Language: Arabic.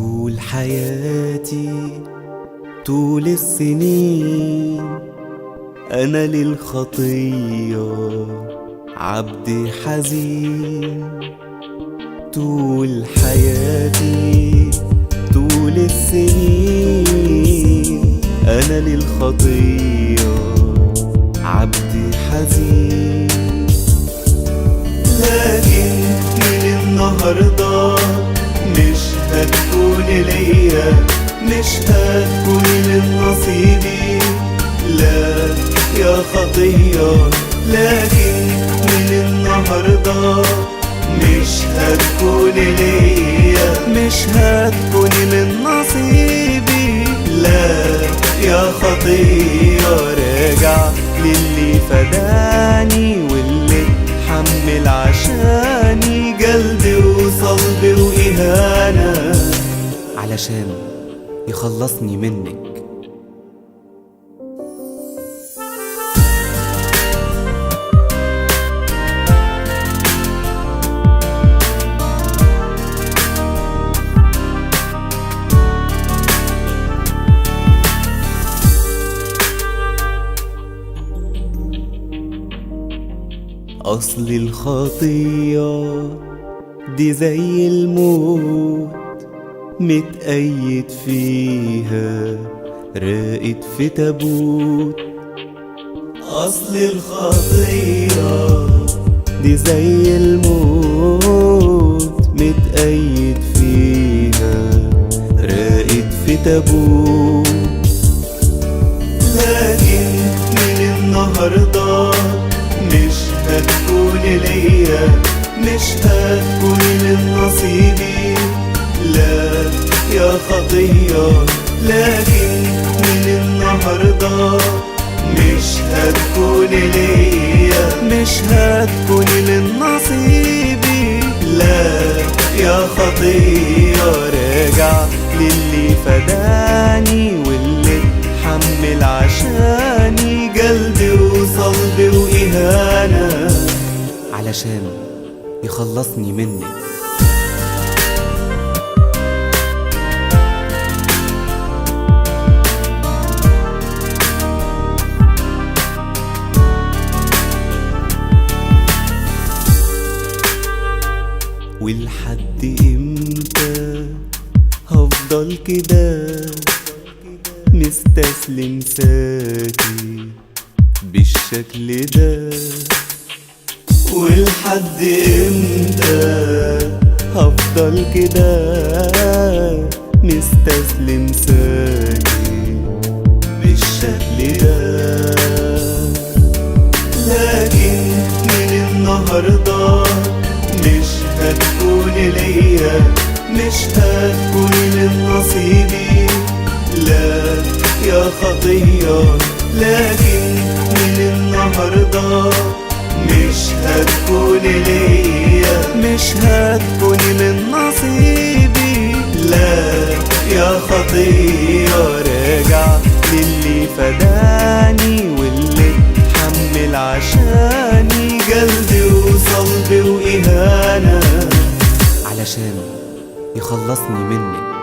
طول حياتي طول السنين أنا للخطية عبد حزين. طول حياتي طول السنين أنا للخطية عبد حزين. لكن من النهاردة مش هتكون ليا، مش هتكون من نصيبي، لا يا خطية. لكن من النهاردة مش هتكون ليا، مش هتكون من نصيبي، لا يا خطية. راجع للي فداني واللي اتحمل عشاني جلد وصلب وإهانة علشان يخلصني منك. أصل الخطية دي زي الموت، متقيد فيها راقد في تابوت. أصل الخطية دي زي الموت، متقيد فيها راقد في تابوت. لكن من النهاردة مش هتكون ليا، مش هتكون من نصيبي، لا يا خطية. لكن من النهاردة مش هتكون ليا، مش هتكون من نصيبي، لا يا خطية. راجع للي فداني واللي اتحمل عشاني جلد وصلب وإهانة علشان يخلصني منك. ولحد امتى هفضل كده مستسلم ساكي بالشكل ده؟ ولحد امتى هفضل كده مستسلم ساكي بالشكل ده؟ لكن من النهاردة مش هتكون ليا، مش هتكون من نصيبي، لا يا خطية. لكن من النهاردة مش هتكون ليا، مش هتكون من نصيبي، لا يا خطية. راجع للي فداني واللي اتحمل عشاني جلد وصلب وإهانة علشان يخلصني منك.